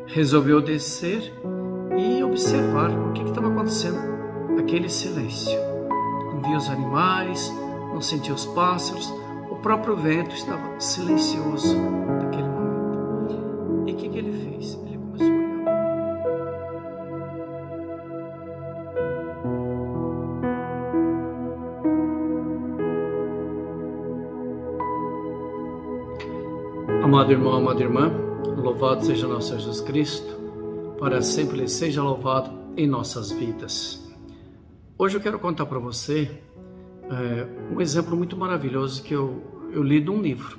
Resolveu descer e observar o que estava acontecendo. Aquele silêncio. Não via os animais, não sentia os pássaros, o próprio vento estava silencioso naquele momento. E o que ele fez? Ele começou a olhar. Amado irmão, amada irmã, louvado seja nosso Jesus Cristo, para sempre Ele seja louvado em nossas vidas. Hoje eu quero contar para você um exemplo muito maravilhoso que eu li de um livro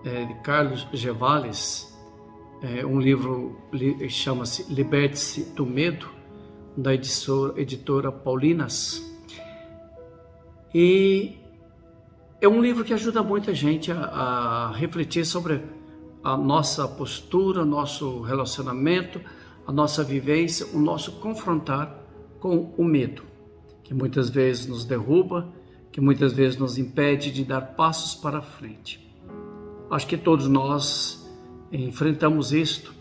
de Carlos Gervales, um livro chama-se Liberte-se do Medo, da editora Paulinas, e é um livro que ajuda muita gente a refletir sobre a nossa postura, nosso relacionamento, a nossa vivência, o nosso confrontar com o medo, que muitas vezes nos derruba, que muitas vezes nos impede de dar passos para frente. Acho que todos nós enfrentamos isto.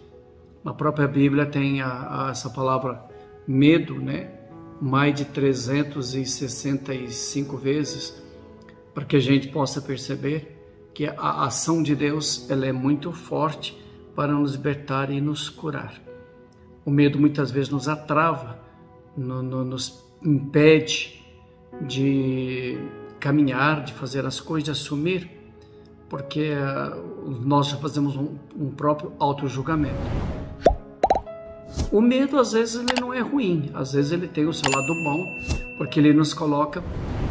Na própria Bíblia tem essa palavra medo, né? Mais de 365 vezes, para que a gente possa perceber que a ação de Deus ela é muito forte para nos libertar e nos curar. O medo muitas vezes nos atrava, nos impede de caminhar, de fazer as coisas, de assumir, porque nós já fazemos um próprio auto-julgamento. O medo, às vezes, ele não é ruim, às vezes ele tem o seu lado bom, porque ele nos coloca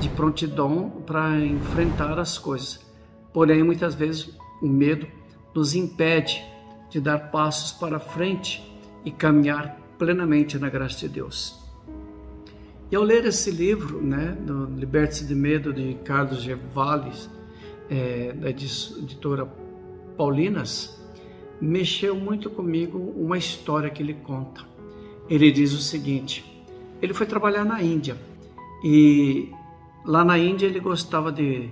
de prontidão para enfrentar as coisas. Porém, muitas vezes, o medo nos impede de dar passos para frente e caminhar plenamente na graça de Deus. E ao ler esse livro, né, do Liberte-se do Medo, de Carlos Gervales, da editora Paulinas, mexeu muito comigo uma história que ele conta. Ele diz o seguinte: ele foi trabalhar na Índia e lá na Índia ele gostava de,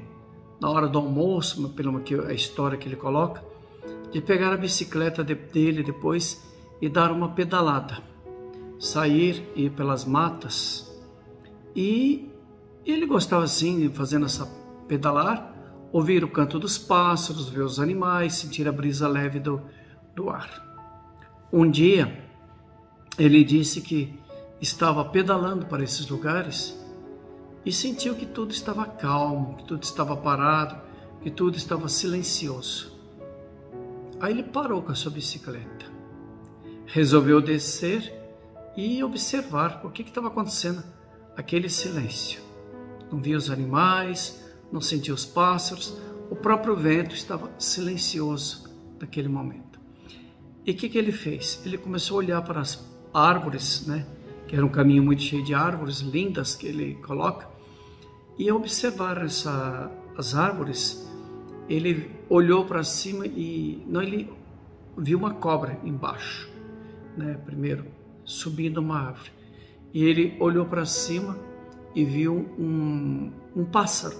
na hora do almoço, pela a história que ele coloca, de pegar a bicicleta dele depois e dar uma pedalada, sair e ir pelas matas. E ele gostava assim, fazendo essa pedalar, ouvir o canto dos pássaros, ver os animais, sentir a brisa leve do ar. Um dia, ele disse que estava pedalando para esses lugares e sentiu que tudo estava calmo, que tudo estava parado, que tudo estava silencioso. Aí ele parou com a sua bicicleta, resolveu descer e observar o que estava acontecendo. Aquele silêncio. Não via os animais, não sentia os pássaros, o próprio vento estava silencioso naquele momento. E o que ele fez? Ele começou a olhar para as árvores, né? Que era um caminho muito cheio de árvores lindas que ele coloca, e ao observar as árvores, ele olhou para cima e ele viu uma cobra embaixo, né? Primeiro, subindo uma árvore. E ele olhou para cima e viu um pássaro.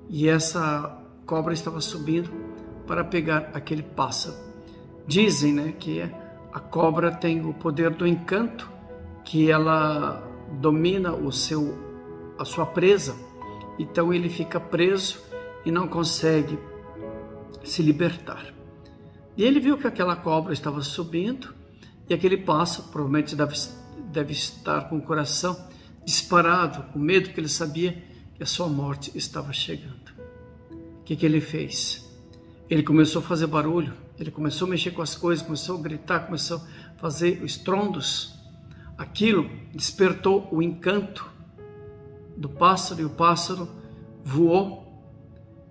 E essa cobra estava subindo para pegar aquele pássaro. Dizem, né, que a cobra tem o poder do encanto, que ela domina a sua presa. Então ele fica preso e não consegue se libertar. E ele viu que aquela cobra estava subindo e aquele pássaro provavelmente deve estar com o coração disparado, com medo, porque ele sabia que a sua morte estava chegando. O que ele fez? Ele começou a fazer barulho, ele começou a mexer com as coisas, começou a gritar, começou a fazer estrondos. Aquilo despertou o encanto do pássaro e o pássaro voou.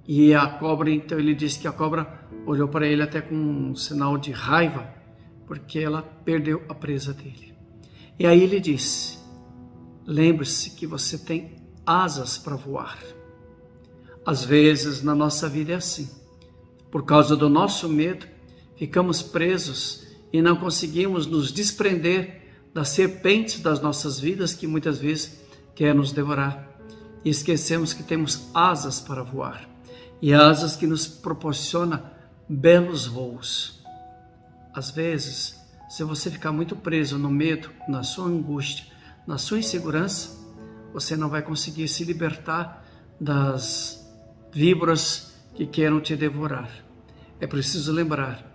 E a cobra, então ele disse que a cobra olhou para ele até com um sinal de raiva, porque ela perdeu a presa dele. E aí ele disse: lembre-se que você tem asas para voar. Às vezes na nossa vida é assim. Por causa do nosso medo, ficamos presos e não conseguimos nos desprender das serpentes das nossas vidas que muitas vezes quer nos devorar. E esquecemos que temos asas para voar. E asas que nos proporcionam belos voos. Às vezes, se você ficar muito preso no medo, na sua angústia, na sua insegurança, você não vai conseguir se libertar das víboras que queiram te devorar. É preciso lembrar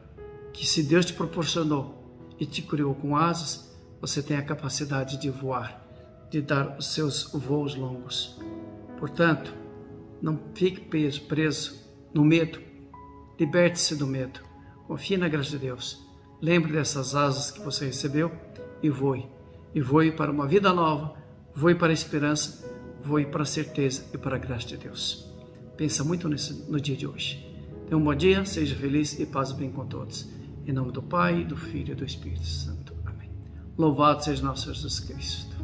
que se Deus te proporcionou e te criou com asas, você tem a capacidade de voar, de dar os seus voos longos. Portanto, não fique preso no medo. Liberte-se do medo. Confie na graça de Deus. Lembre dessas asas que você recebeu e voe. E voe para uma vida nova, voe para a esperança, voe para a certeza e para a graça de Deus. Pensa muito nisso no dia de hoje. Tenha um bom dia, seja feliz e paz e bem com todos. Em nome do Pai, do Filho e do Espírito Santo. Amém. Louvado seja nosso Jesus Cristo.